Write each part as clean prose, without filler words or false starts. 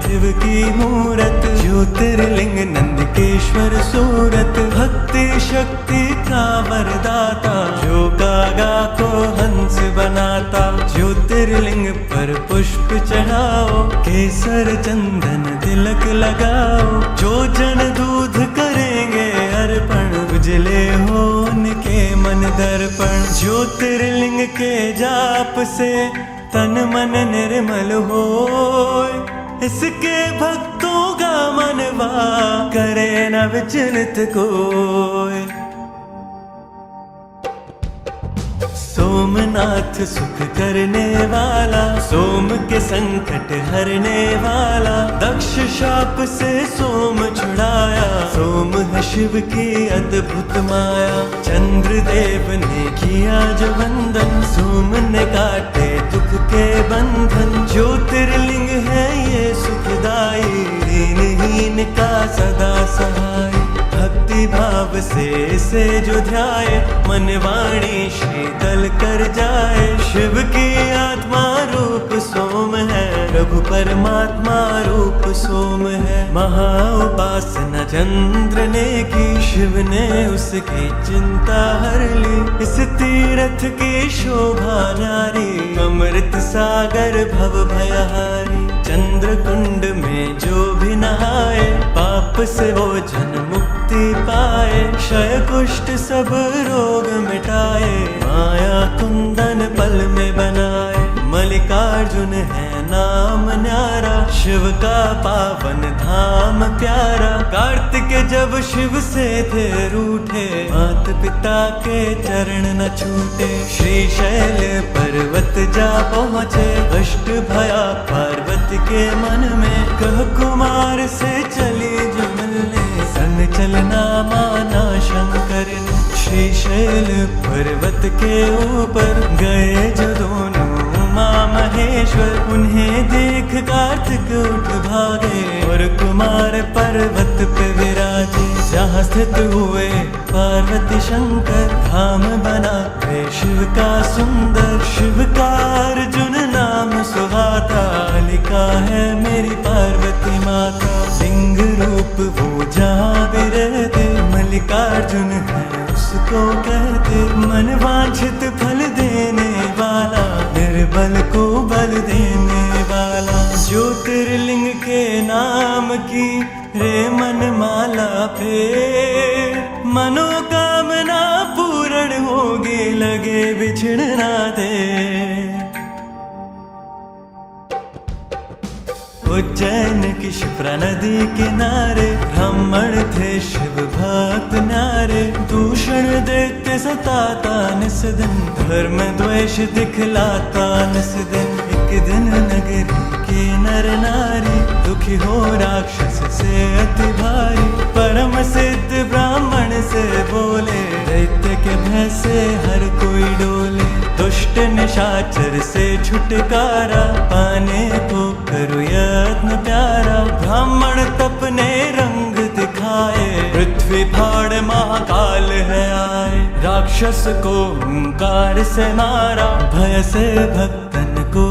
शिव की मूरत, ज्योतिर्लिंग नंदिकेश्वर सूरत, भक्ति शक्ति का वरदाता, जो गागा को हंस बनाता। ज्योतिर्लिंग पर पुष्प चढ़ाओ, केसर चंदन तिलक लगाओ, जो जन दूध करेंगे अर्पण, उजले हो उनके मन दर्पण। ज्योतिर्लिंग के जाप से तन मन निर्मल होए, इसके भक्तों का मनवा करे न विचलित कोई। सोमनाथ सुख करने वाला, सोम के संकट हरने वाला, दक्ष शाप से सोम छुड़ाया, सोम है शिव की अद्भुत माया। चंद्रदेव ने किया जो वंदन, सोम ने काटे दुख के बंधन। ज्योतिर्लिंग है ये सुखदाई, दीनहीन का सदा सहाय। भक्ति भाव से इसे जो ध्याए, मन वाणी शीतल कर जाए। शिव की आत्मा रूप सोम है, प्रभु परमात्मा रूप सोम है। महा उपासना चंद्र ने की, शिव ने उसकी चिंता हर ली। इस तीर्थ की शोभा नारी, अमृत सागर भव भयहारी। चंद्र कुंड में जो भी नहाए, पाप से वो जन मुक्ति पाए। क्षय कुष्ठ सब रोग मिटाए, माया कुंदन पल में बनाए। मल्लिकार्जुन है नाम न्यारा, शिव का पावन धाम प्यारा। कार्तिक जब शिव से थे रूठे, मात पिता के चरण न छूटे। श्रीशैल पर्वत जा पहुँचे, कष्ट भया पार्वती के मन में। कह कुमार से चली जो मिलने, संग चलना माना शंकर ने। श्रीशैल पर्वत के ऊपर गए जो दोनों उमा महेश्वर, उन्हें देख कार्तिक उठ भागे, और कुमार पर्वत पे विराजे। जहाँ स्थित हुए पार्वती शंकर, धाम बना वे शिव का सुंदर। शिव का अर्जुन नाम सुहाता, लिखा है मेरी पार्वती माता। लिंग रूप वो जहाँ भी रहते, मल्लिकार्जुन है उसको कहते। मन वांछित फल देने वाला, निर्बल को बल देने वाला। ज्योतिर्लिंग के नाम की रे मन माला फेर, मनोकामना पूर्ण होगी, लगे बिछड़ना दे। उज्जैन की शिप्रा नदी किनारे, ब्राह्मण थे शिव भक्त नारे। दूषण देते सताता निस दिन, धर्म द्वेष दिखलाता निस दिन। एक दिन नगरी के नर नारी, दुखी हो राक्षस से अति भारी। परम सिद्ध ब्राह्मण से बोले, दैत्य के भय से हर कोई डोले। दुष्ट निशाचर से छुटकारा, पाने को करो यत्न प्यारा। ब्राह्मण तपने रंग दिखाए, पृथ्वी फाड़ महाकाल है आए। राक्षस को ओंकार से मारा, भय से भक्तन को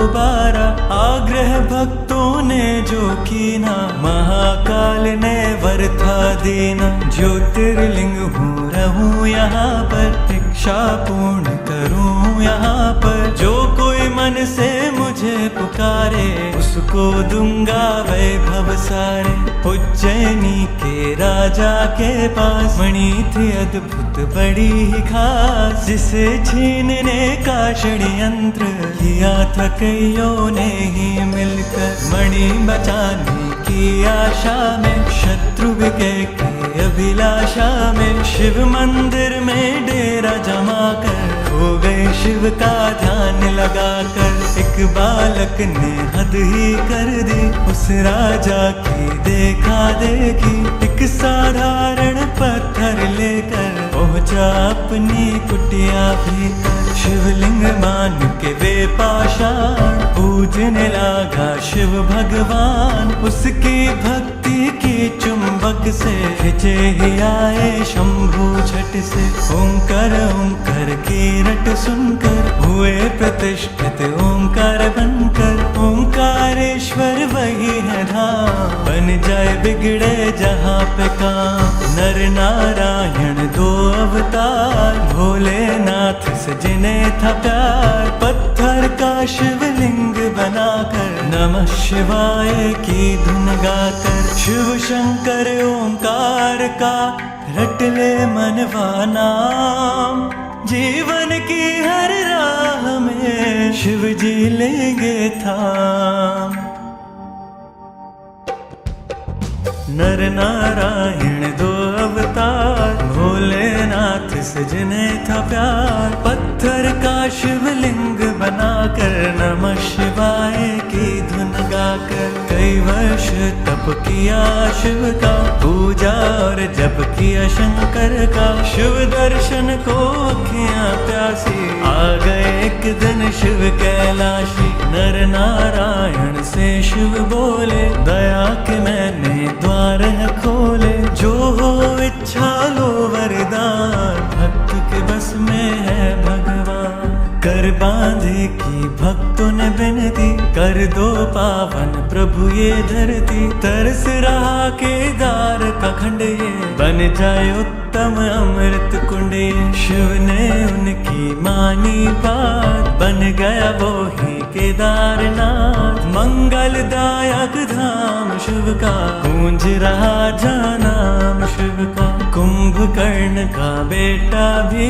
बारा। आग्रह भक्तों ने जो कीना, महाकाल ने वर था दीना। ज्योतिर्लिंग हूँ रहूं यहाँ पर, इच्छा पूर्ण करूं यहाँ पर। जो कोई मन से मुझे पुकारे, उसको दूंगा वैभव सारे। उज्जैनी के राजा के पास, मणि थी अद्भुत बड़ी ही खास। जिसे छीनने का षड्यंत्र किया था कईयों ने ही मिलकर। मणि बचाने की आशा में, शत्रु विजय की अभिलाषा में। शिव मंदिर में डेरा जमा कर, हो गए शिव का ध्यान लगाकर। एक बालक ने हद ही कर दी, उस राजा की देखा देखी। एक साधारण पत्थर लेकर पहुंचा अपनी कुटिया भीतर। शिवलिंग मान के वे पाषाण, पूजने लगा शिव भगवान। उसकी भक्ति की चुंबक से खिंचे ही आए शंभु झट से। ओंकार ओंकार की रट सुनकर हुए प्रतिष्ठित ओंकार बनकर। ओंकारेश्वर वही है धाम, बन जाए बिगड़े जहाँ पे काम। नर नारायण दो अवतार, भोलेनाथ से जिन्हें था प्यार। पत्थर का शिवलिंग बनाकर नमः शिवाय की धुन गाकर, शिव शंकर ओंकार का रट ले मनवा नाम। जीवन की हर राह में शिव जी लेंगे थाम। नर नारायण दो अवतार, भोलेनाथ से जिन्हें था प्यार। पत्थर का शिवलिंग बनाकर नमः शिवाय की धुन गाकर, कई वर्ष तप किया शिव का, पूजा और जप किया शंकर का। शिव दर्शन को अखियां प्यासी, आ गए एक दिन शिव कैलाशी। नर नारायण से शिव बोले, दया के मैंने द्वार है खोले। जो हो इच्छा लो वरदान, भक्त के बस में है भगवान। कर बांधे की भक्तों ने विनती, कर दो पावन प्रभु ये धरती। तरस रहा केदार का खंड ये, बन जाए उत्तम अमृत कुंड ये। शिव ने उनकी मानी बात, बन गया वो ही केदारनाथ। मंगलदायक धाम शिव का, गूंज रहा जानाम शिव का। कुंभकर्ण का बेटा भी,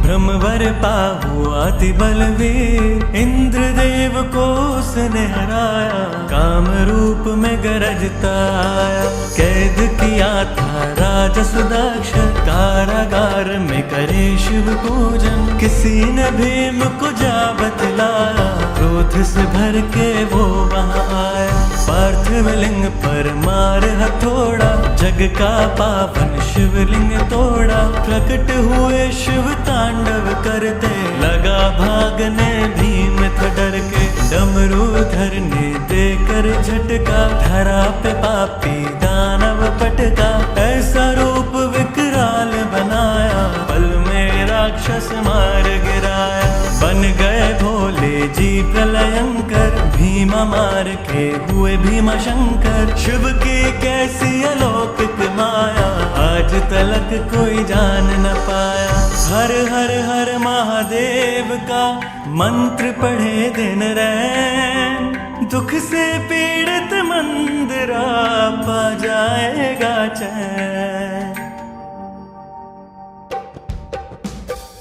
ब्रह्मवर पाहु अति बलवीर। इंद्रदेव को उसने हराया, काम रूप में गरजता आया। कैद किया था राजा सुदक्ष, कारागार में करे शिव पूजन। किसी ने भीम को जा बतलाया, क्रोध से भर के वो वहां आया। पार्थिव लिंग पर मार हथौड़ा, जग का पावन शिवलिंग तोड़ा। प्रकट हुए शिव तांडव करते, लगा भागने भीम था डर के। डमरूधर ने देकर झटका, धरा पे पापी दानव पटका। ऐसा रूप विकराल बनाया, पल में राक्षस मार गिराया। बन गए भोले जी प्रलयंकर, भीमा मार के हुए भीमा शंकर। शिव की कैसी अलौकिक माया, आज तलक कोई जान न पाया। हर हर हर महादेव का मंत्र पढ़े दिन रैन, दुख से पीड़ित मंदिरा पा जाएगा चैन।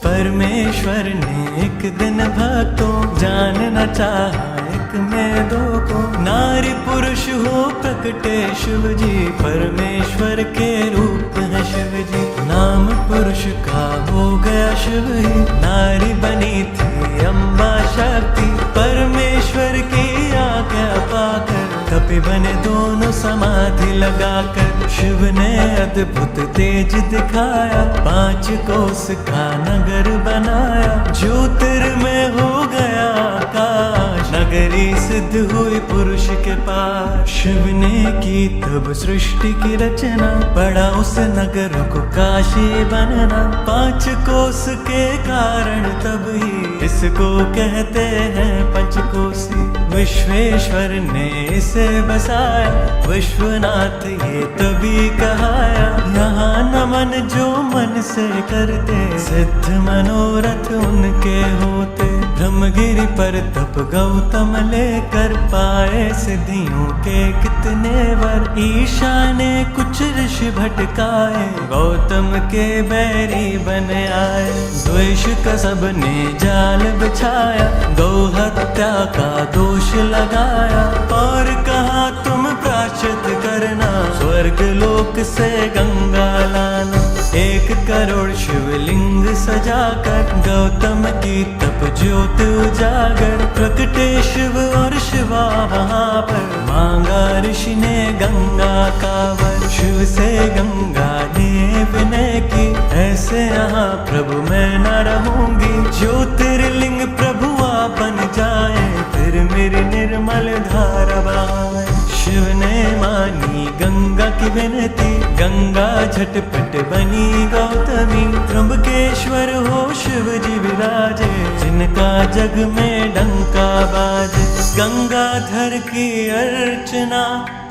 परमेश्वर ने एक दिन भक्तों, जानना चाहा एक में दो को। नारी पुरुष हो प्रकटे शिव जी, परमेश्वर के रूप है शिव जी। नाम पुरुष का हो गया शिव ही, नारी बनी थी अम्बा शक्ति। परमेश्वर की आज्ञा पाकर, कपि बने दोनों समाधि लगाकर। शिव ने अद्भुत तेज दिखाया, 5 कोस का नगर बनाया। ज्योतिर्मय हो गया आकाश, नगरी सिद्ध हुई पुरुष के पास। शिव ने की तब सृष्टि की रचना, पड़ा उस नगर को काशी बनना। 5 कोस के कारण तब ही इसको कहते हैं पंचकोसी। विश्वेश्वर ने इसे बसाया, विश्वनाथ ये तभी कहाया। यहाँ नमन जो मन से करते, सिद्ध मनोरथ उनके होते। ब्रह्मगिरि पर तप गौतम लेकर, पाए सिद्धियों के कितने वर। ईशा ने कुछ ऋषि भटकाए, गौतम के बैरी बने आए। द्वेष का सबने जाल बिछाया, गौ हत्या का दोष लगाया। और कहा तुम प्रायश्चित करना, स्वर्ग लोक से गंगा लाना। 1 करोड़ शिवलिंग सजाकर, गौतम की तप ज्योत उजागर। प्रकटे शिव और शिवा वहाँ पर, मांगा ऋषि ने गंगा का वर। शिव से गंगा ने विनय की, ऐसे यहाँ प्रभु मैं न रहूंगी। ज्योतिर्लिंग प्रभु आप बन जाए, फिर मेरी निर्मल धारा बहाए। शिव ने मानी गंगा की विनती, गंगा झटपट बनी गौतमी। त्र्यंबकेश्वर हो शिव जी विराजे, जिनका जग में डंका बाजे। गंगाधर की अर्चना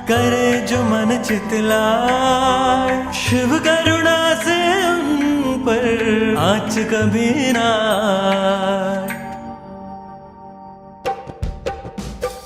करे जो मन चितलाए, शिव करुणा से उन पर आँच कभी ना आए।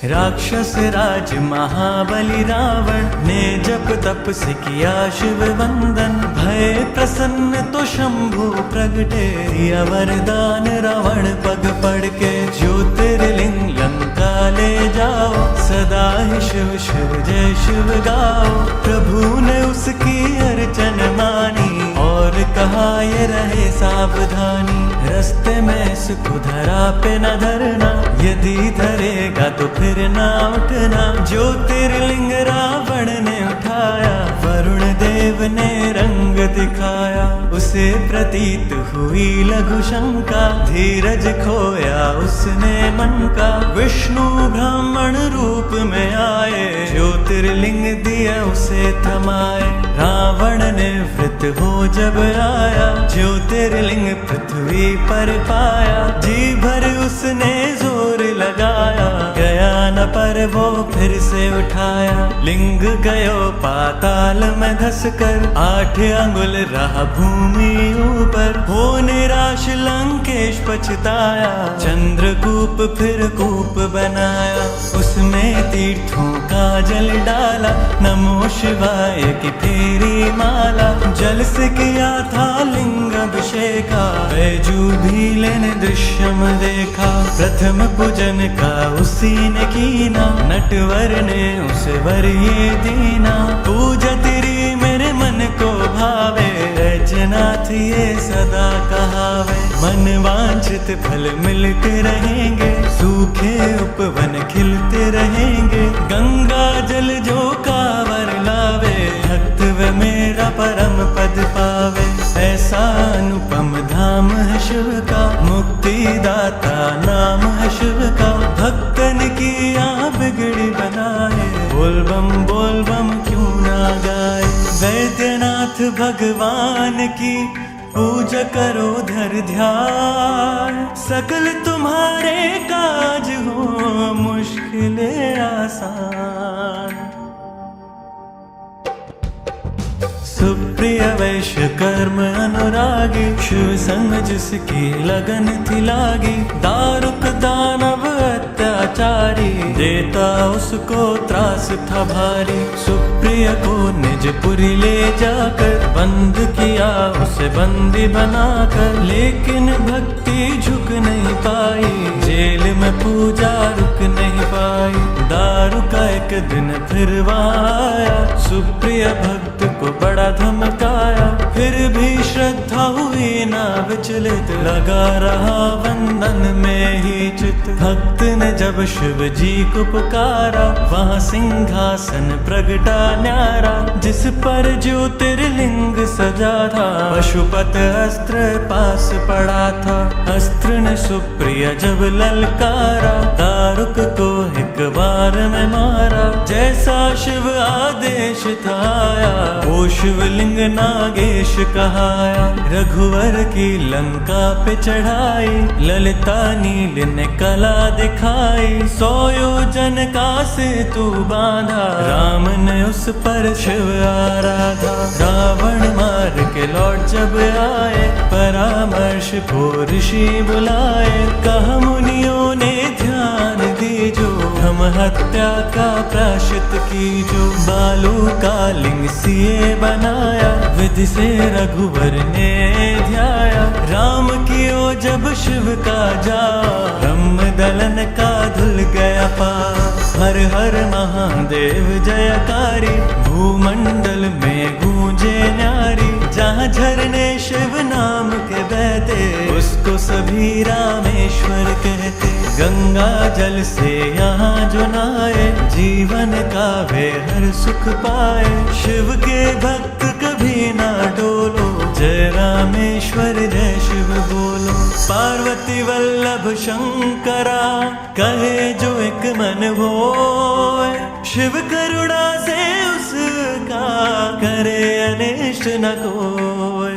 राक्षस राज महाबली रावण ने जप तप से किया शिव वंदन। भय प्रसन्न तो शंभु प्रगटे, दिया वरदान रावण पग पड़ के। ज्योतिर्लिंग लंका ले जाओ, सदा ही शिव शिव जय शिव गाओ। प्रभु ने उसकी अर्चन मानी, और कहा ये रहे सावधानी। रस्ते में सुख धरा पे न धरना, यदि धरेगा तो फिर ना उठना। ज्योतिर्लिंग रावण ने उठाया, वरुण देव ने रंग दिखाया। उसे प्रतीत हुई लघु शंका, धीरज खोया उसने मन का। विष्णु ब्राह्मण रूप में आए, ज्योतिर्लिंग दिया उसे थमाए। रावण ने वृत हो जब आया, ज्योतिर्लिंग पृथ्वी पर पाया। जी भर उसने जोर लगाया, गया न पर वो फिर से उठाया। लिंग गयो पाताल में धस कर, 8 अंगुल रहा भूमि ऊपर। हो निराश लंकेश पछताया, चंद्रकूप फिर कूप बनाया। उसमें तीर्थों का जल डाला, नमो शिवाय की फेरी माला। जल से किया था लिंग अभिषेका, बैजू भीले ने दृश्यम देखा। प्रथम पूजन का उसी ने कीना, नटवर ने उसे वर ये दीना। पूजा तेरी मेरे मन को भावे, बैजनाथ ये सदा कहावे। मन वांछित फल मिलते रहेंगे, सूखे उपवन खिलते रहेंगे। गंगा जल जो कावर लावे, भक्त व मेरा परम पद पावे। ऐसा अनुपम धाम है शिव का, मुक्तिदाता नाम है शिव का। भक्तन की यहाँ बिगड़ी बनाए, बोल बम क्यों ना गाए। वैद्यनाथ भगवान की पूजा करो धर ध्यान, सकल तुम्हारे काज हो मुश्किलें आसान। सुप्रिय वैश्य कर्म अनुरागी, शिव संग जिसकी लगन थी लागी। दारुक दानव अत्याचारी, देता उसको त्रास था भारी। सुप्रिय को निजपुरी ले जाकर, बंद किया उसे बंदी बनाकर। लेकिन भक्ति झुक नहीं पाई, जेल में पूजा रुक नहीं पाई। दारू का एक दिन फिर वहाँ आया, सुप्रिय भक्त को बड़ा धमकाया। फिर भी श्रद्धा हुई ना विचलित, लगा रहा वंदन में ही चित। भक्त ने जब शिव जी को पुकारा, वहाँ सिंहासन प्रगटा न्यारा। जिस पर ज्योतिर्लिंग सजा था, पशुपत अस्त्र पास पड़ा था। अस्त्र ने सुप्रिय जब ललकारा, दारुक को एक बार में मारा। जैसा शिव आदेश था आया, वो शिवलिंग नागेश कहाया। रघुवर की लंका पे चढ़ाई, ललिता नील ने कला दिखाई। 100 योजन का सेतु बांधा, राम ने उस पर शिव आराधा। रावण मार के लौट जब आए, परामर्श को ऋषि बुलाए। कहा मुनियों ने ध्यान दीजो, हम हत्या का प्रायश्चित कीजो। बालू का लिंग सिए बनाया, विधि से रघुवर ने ध्याया। राम की ओ जब शिव का जा, ब्रह्म दलन का धुल गया पार। हर हर महादेव जयकारी, भूमंडल में गूंजे न्यारी। जहाँ झरने शिव नाम के बहते, उसको सभी रामेश्वर कहते। गंगा जल से यहाँ जो नहाए, जीवन का वे हर सुख पाए। शिव के भक्त कभी ना डोलो, जय रामेश्वर जय शिव बोलो। पार्वती वल्लभ शंकरा, कहे जो एक मन होए। शिव करुणा से उस इष्ट न कोय।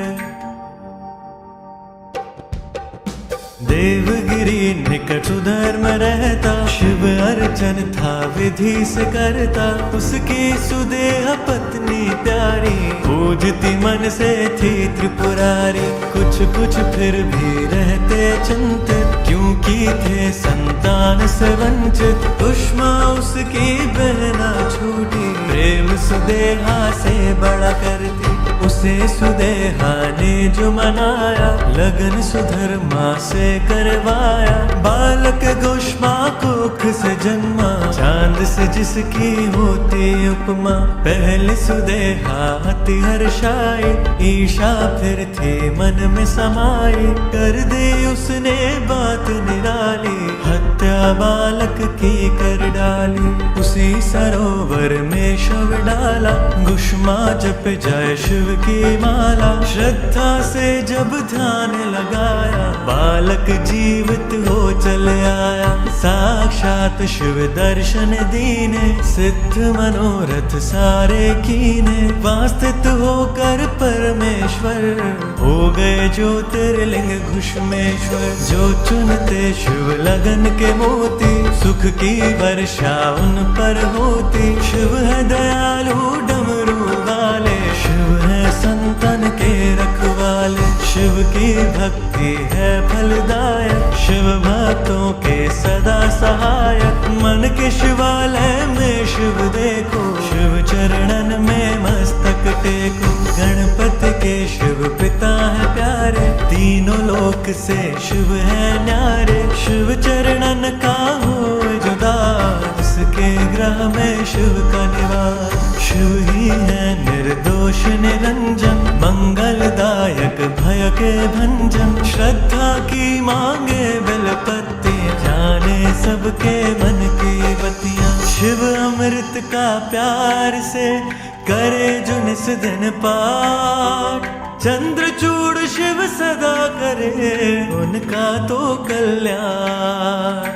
देवगिरी निकट सुधर्म रहता, शिव अर्चन था विधि से करता। उसकी सुदेह पत्नी प्यारी, पूजती मन से थी त्रिपुरारी। कुछ कुछ फिर भी रहते चिंतित, क्योंकि थे संतान से वंचित। उष्मा उसकी बहना छूटी, प्रेम सुदेहा से बड़ा करती। उसे सुदेहा ने जो मनाया, लगन सुधर्मा से करवाया। बालक गोष्मा कोख से जन्मा, चांद से जिसकी होती उपमा। पहले सुदेहा अति हर्षाई, ईशा फिर थी मन में समाई। कर दी उसने बात निराली, हत्या बालक की कर डाली। उसी सरोवर में शव डाला, गुष्मा जप जाए शिव की माला। श्रद्धा से जब ध्यान लगाया, बालक जीवित हो चल आया। साक्षात शिव दर्शन दीने, सिद्ध मनोरथ सारे कीने। वास्तित होकर परमेश्वर, हो गए ज्योतिर्लिंग घुष्मेश्वर। जो चुनते शिव लगन के मोती, सुख की वर्षा उन पर होती। शिव है दयालु डमरू वाले, शिव है संतन के रखवाले। शिव की भक्ति है फलदायक, शिव भक्तों के सदा सहायक। मन के शिवालय में शिव देखो, शिव चरणन में मस्तक टेको। गणपति के शिव पिता है प्यारे, तीनों लोक से शिव है न्यारे। शिव चरणन का हो जुदा, उसके ग्रह में शिव का निवास। शिव ही है निर्दोष निरंजन, मंगलदायक भय के भंजन। श्रद्धा की मांगे बिलपत्ती, जाने सबके मन की बत्तियां। शिव अमृत का प्यार से करे जो निस दिन पाठ। चंद्रचूड़ शिव सदा करे, उनका तो कल्याण।